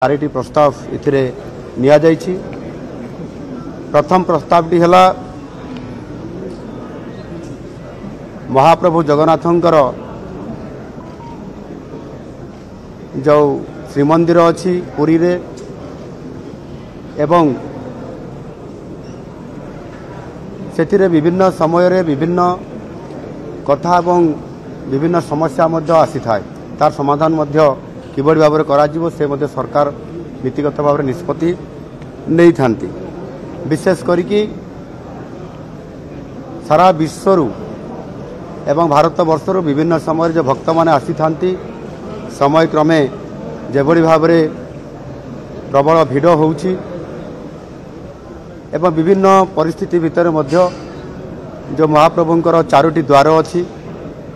Charity प्रस्ताव इथिरे निया जाइछि। प्रथम प्रस्तावटी है महाप्रभु जगन्नाथंकर जो श्रीमंदिर अच्छी पुरी रे एवं सेथिरे विभिन्न समय रे विभिन्न कथा एवं विभिन्न समस्या मध्य आसी थाए तार समाधान मध्य किबड़ी भाव में से मध्य सरकार नीतिगत भाव में निष्पत्ति नहीं थांती। विशेष करिकी सारा विश्वरू एवं भारत वर्षर विभिन्न समय जो भक्त माने आसी थांती समय क्रमे जेभली भाव में प्रबल भिड़ होउछि एवं विभिन्न परिस्थिति भितर मध्य जो महाप्रभुंकर चारोटी द्वार अच्छी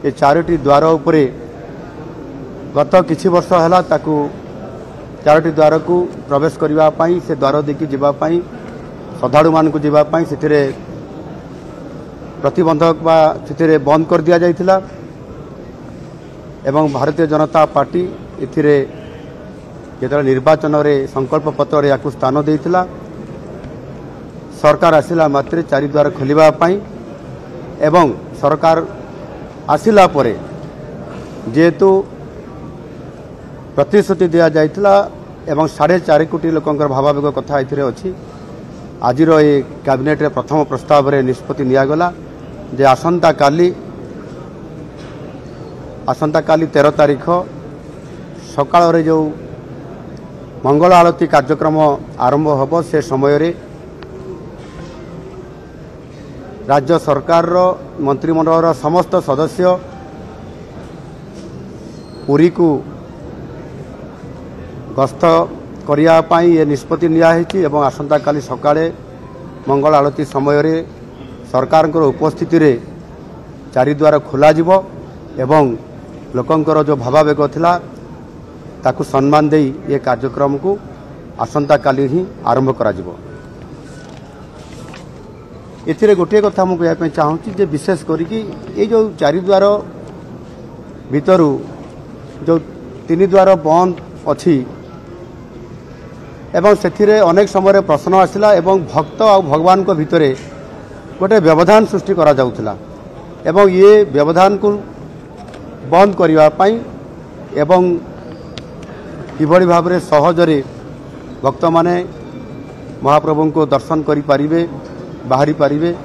ये चारोटी द्वार उपरे गत किछि वर्ष है ताकू चारोटी द्वार को प्रवेश करने से द्वार देखी जीवाई श्रद्धालु मान जीवाई से प्रतिबंधक से बंद कर दिया जाइथिला एवं भारतीय जनता पार्टी इथिरे जो निर्वाचन रे संकल्प पत्र या स्थान देइथिला सरकार आसिला मात्रे चारि द्वार खोलिबा पाई एवं सरकार आसिला परे जेहेतु प्रतिश्रुति दि जाइथिला एवं 4.5 कोटी लोकंकर भावावेग कथा एथिरे अछि। आजिर ये कैबिनेट रे प्रथम प्रस्ताव रे निष्पत्ति निया गला जे आसंता काली 13 तारीख सकाळ रे जो मंगल आरती कार्यक्रम आरंभ होबो से समय रे राज्य सरकार रो मंत्रिमंडल रो समस्त सदस्य पुरी को गस्त करने ये निष्पत्ति नियाही एवं आसंता काली सकाळे मंगल आरती समय रे सरकार उपस्थिति रे चारि द्वार खोल एवं लोकंकर जो भावावेग थिला ताकू सम्मान दे ये कार्यक्रम को आसंता काली ही आरंभ करा जिवो। एथिरे गोटे कथा मु कहया चाहूँगी जे विशेष करिकी ये जो चारि द्वार भितरु जो 3 द्वार बंद अच्छी एवं सेथिरे अनेक समय प्रश्न आसिला एवं भक्त आ भगवान को भितरे गोटे व्यवधान सृष्टि करा जाउथिला एवं ये व्यवधान को बंद करिवा पाई एवं किभली भाव में सहजरे भक्त माने महाप्रभु को दर्शन करि पारिबे बाहरी पारिबे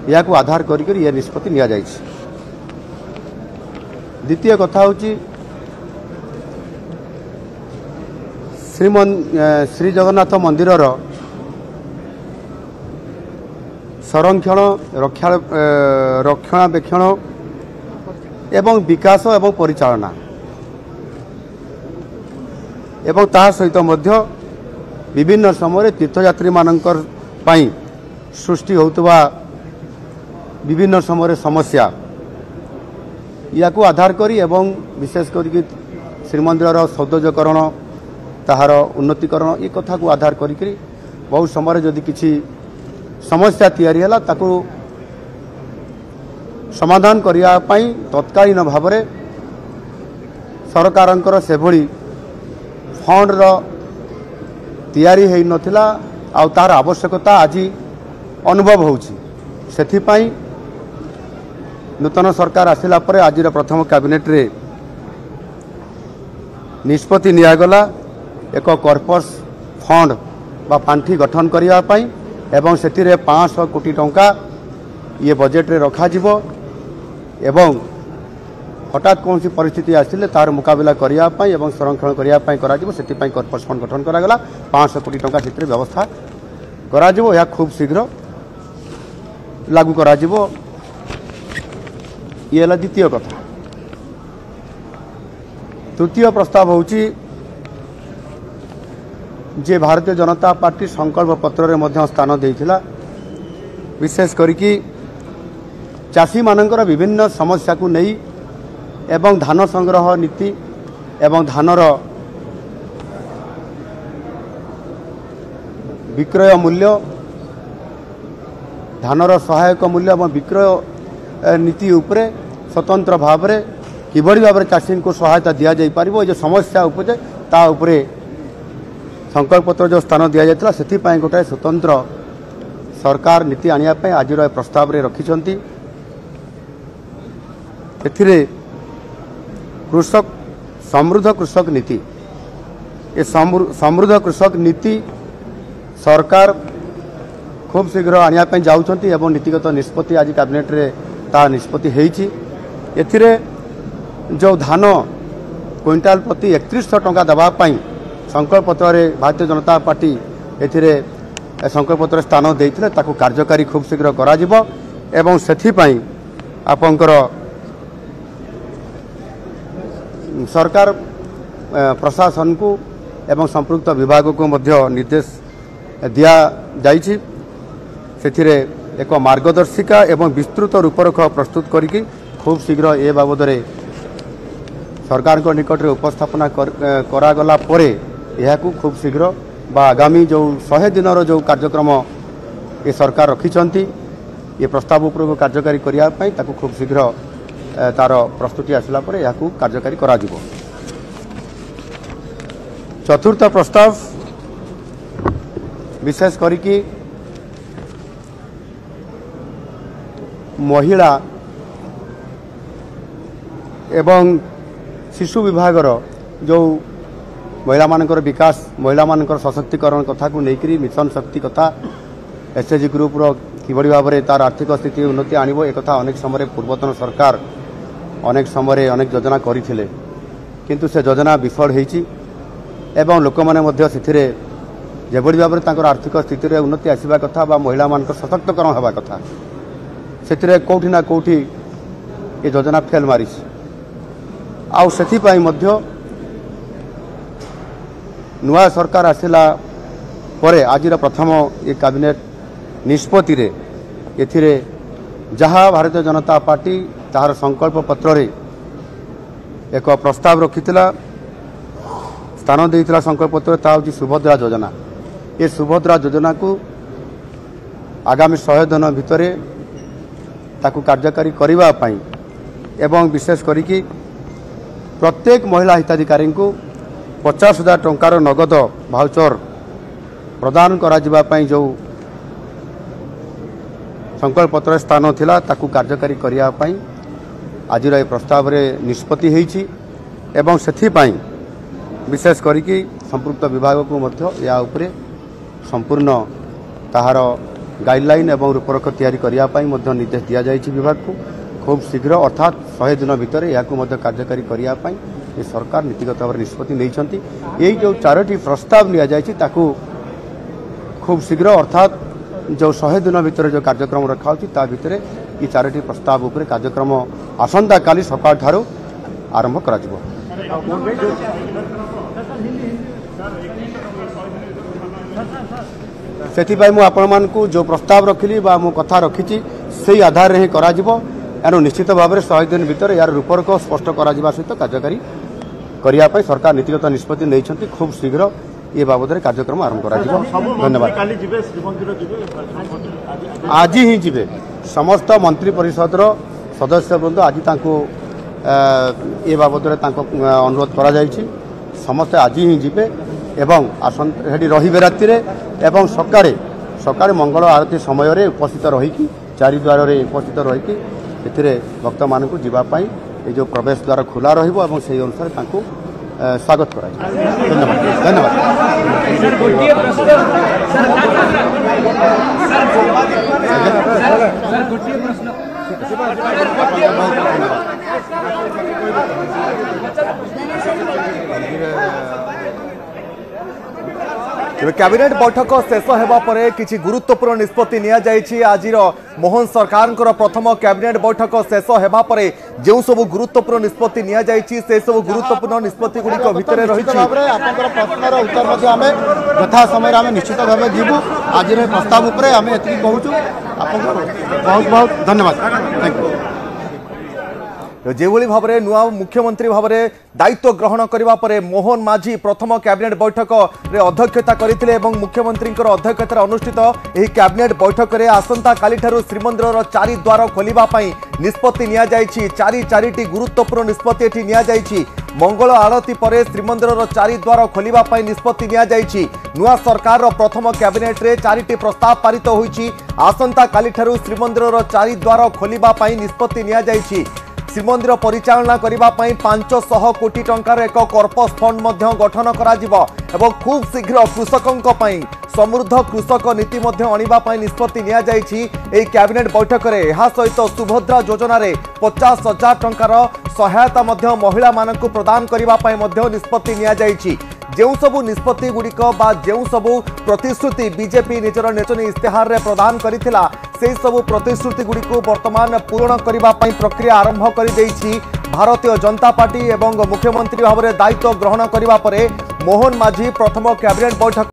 या को आधार करी ये निष्पत्ति निया जाइछि। द्वितीय कथा होची श्री जगन्नाथ मंदिर संरक्षण रक्षणाबेक्षण एवं विकास एवं परिचालना एवं ता सहित मध्य विभिन्न समय तीर्थयात्री मानकर पाई सृष्टि होतबा विभिन्न समय समस्या या को आधार करी एवं विशेष करी श्रीमंदिर सौंदर्यकरण ताहार उन्नतीकरण ये कथा को आधार करी बहुत समय जदि किसी समस्या तैयारी है ताकू समाधान करने तत्कालीन भाव में सरकार से भली फंड तैयारी है नथिला आ तार आवश्यकता आज अनुभव होछि। नूतन सरकार आसिला परे आज प्रथम कैबिनेट रे निष्पत्ति निया गला एक कॉर्पस फंड बा पांठी गठन करिया पाई एवं सेतिरे 500 कोटी टंका ये बजेट रे रखा जिवो एवं हठात कौन सी परिस्थिति आसिले तार मुकाबला करिया पाई एवं संरक्षण करिया पाई करा जिवो सेति पाई कॉर्पस फंड गठन करा गला 500 कोटी टंका सेतिरे व्यवस्था करा जिवो या खूब शीघ्र लागू करा जिवो। ये द्वितीय कथा। तृतीय प्रस्ताव होची जे भारतीय जनता पार्टी संकल्प पत्र में स्थान देइथिला विशेष करिकी चाषी मानकर विभिन्न समस्या को नहीं एवं धान संग्रह नीति एवं धानर विक्रय मूल्य धानर सहायक मूल्य एवं विक्रय नीति उपरे स्वतंत्र भाव में किभली भाव में चाषी को सहायता दि जाई पारिबो जो समस्या उपजे ता उपरे संकल्प पत्र जो स्थान दि जाता से गोटे स्वतंत्र सरकार नीति आने आज प्रस्ताव रे रखिंट कृषक समृद्ध कृषक नीति ये समृद्ध कृषक नीति सरकार खूब शीघ्र आने जाऊँगी एवं नीतिगत निष्पत्ति आज कैबिनेट रे ता निष्पत्ति होती एथिरे जो धान क्विंटाल प्रति 3100 टंका देवाई संकल्प पत्र भारतीय जनता पार्टी एथिरे संकल्प पत्र स्थान देते ताकू कार्यकारी खूब शीघ्र करा एवं सेथिपाई आपंकर सरकार प्रशासन को एवं संपृक्त विभाग को मध्य निर्देश दिया जाइछि सेथिरे एक मार्गदर्शिका एवं विस्तृत रूपरेख प्रस्तुत करिकि खूब शीघ्र ए बाबद सरकार को निकट में उपस्थापना करागला परे यहाकू खूब शीघ्र बा आगामी जो 100 दिन जो कार्यक्रम ये सरकार रखिंट ये प्रस्ताव उपर कार्यकारी करने ताकू खूब शीघ्र तार प्रस्तुति आसला परे यहाकू कार्यकारी करा जिवो। चतुर्थ प्रस्ताव विशेष करिकि महिला एवं शिशु विभागर जो महिला मानकर विकास महिला मानकर सशक्तिकरण कथा को लेकर मिशन शक्ति कथा एसएचजी ग्रुप रो किभली भाव में तार आर्थिक स्थिति उन्नति आनिबो एक कथा अनेक समय पूर्वतन सरकार अनेक समय अनेक योजना करथिले किंतु से योजना विफल होईची एवं लोक माने मध्य सिथिरे जेभली भाव में आर्थिक स्थिति रे उन्नति आसीबा कथा बा महिला मानकर सशक्तिकरण होबा कथा सेथिरे कोठी ना कोठी ये योजना फेल मारिछि आउ सेथिपाई मध्य नुआ सरकार आसिला परे आज प्रथम ये कैबिनेट निष्पत्ति रे एथिरे जहाँ भारतीय जनता पार्टी तार संकल्प पत्र रे एक प्रस्ताव रखिथिला स्थान देइथिला संकल्प पत्र ता होची सुभद्रा योजना ये सुभद्रा योजना को आगामी 100 दिन भितरे ताकू कार्यकारी करिबा पई एवं विशेष करिकि प्रत्येक महिला हिताधिकारी को 50,000 टंकार नगद भाउचर प्रदान करा जिबा पई जो संकल्प पत्र स्थान थिला ताकू कार्यकारी करिया पई आज प्रस्ताव रे निष्पत्ति होईची एवं सेथि पई विशेष करिकि संपृक्त विभाग को मध्य या उपरे संपूर्ण ताहार गाइडलाइन एवं रूपरेख तैयारी करिया पई मध्य निर्देश दिया जाइछि विभाग को खूब शीघ्र अर्थात 100 दिन भितर या कार्यकारी करिया पई ये सरकार नीतिगत भाव निष्पत्ति नहीं यही जो 4टी प्रस्ताव लिया जाइछि ताकू खूब शीघ्र अर्थात जो 100 दिन भितर जो कार्यक्रम रखा होछि ता भितर ये 4टी प्रस्ताव उपर कार्यक्रम आसंता काली सकाळ ठारू आरंभ करा जिवो। सेथिपाई मु आपण मानकू जो प्रस्ताव रखिली बा मु कथा रखिछि सेही आधार रे करा जिवो एनु निश्चित भाव में 100 दिन भितर यार रूपरेख स्पष्ट करा जिबा सहित कार्यकारी करिया पई सरकार नीतिगत निष्पत्ति नहीं खूब शीघ्र ये बाबद कार्यक्रम आरंभ करा जिवो। धन्यवाद। आज ही जीवे समस्त मंत्री परिषद सदस्य बृंद आज ये बाबद अनुरोध करा जाइछि समस्ते आज ही जीवे एवं आसंती रही राति एवं सकाळे मंगल आरती समय उपस्थित रही चारिद्वार उपस्थित रही भक्त मान जावाई ये जो प्रवेश द्वार खुला रही से अनुसार स्वागत करा। धन्यवाद धन्यवाद। कैबिनेट बैठक शेष होगा पर किसी गुरुत्वपूर्ण निष्पत्ति नि आज मोहन सरकार प्रथम कैबिनेट बैठक शेष होगा पर जो सब गुरुत्वपूर्ण निष्पत्ति नि से सब गुरुत्वपूर्ण निष्पत्ति गुड़िक भितर रही प्रश्नर उत्तर यथा समय आम निश्चित भाव जीवु आज प्रस्ताव उपर आम ये कहूँ बहुत बहुत धन्यवाद। Thank you. जेभली भाव में नुआ मुख्यमंत्री भाव में दायित्व ग्रहण करने पर मोहन माझी प्रथम कैबिनेट बैठक रे अध्यक्षता करते मुख्यमंत्री अध्यक्षतार अनुष्ठित यह कैबिनेट बैठक में आसंता काली ठारू श्रीमंदिर चारि द्वार खोलिबाई निष्पत्ति निया जायछि। चारिटी गुरुत्वपूर्ण निष्पत्ति एठी निया जायछि। मंगल आरती पर श्रीमंदिर चारि द्वार खोलिबाई निष्पत्ति निया जायछि। नुआ सरकार प्रथम कैबिनेट रे चारिटी प्रस्ताव पारित होईछि। आसंता काली ठारू श्रीमंदिर चारि द्वार खोलिबाई निष्पत्ति निया जायछि। श्रीमंदिर परिचालना करने 500 कोटी टंकार एक कॉर्पस फंड गठन करा खूब शीघ्र कृषकों समृद्ध कृषक नीति आने निष्पत्ति निया जायछि। एही कैबिनेट बैठक में यह सहित सुभद्रा योजना रे 50,000 टंकार सहायता महिला मानक प्रदान करने निष्पत्ति निया जायछि। जो सबू निष्पत्ति गुड़िक जो सबू प्रतिश्रुति बीजेपी निजर निर्वाचन इस्तेहार रे प्रदान करिथिला से सबू प्रतिश्रुति गुड़िक वर्तमान पूरण करने प्रक्रिया आरंभ कर भारतीय जनता पार्टी एवं मुख्यमंत्री भाव में दायित्व ग्रहण करने पर मोहन माझी प्रथम कैबिनेट बैठक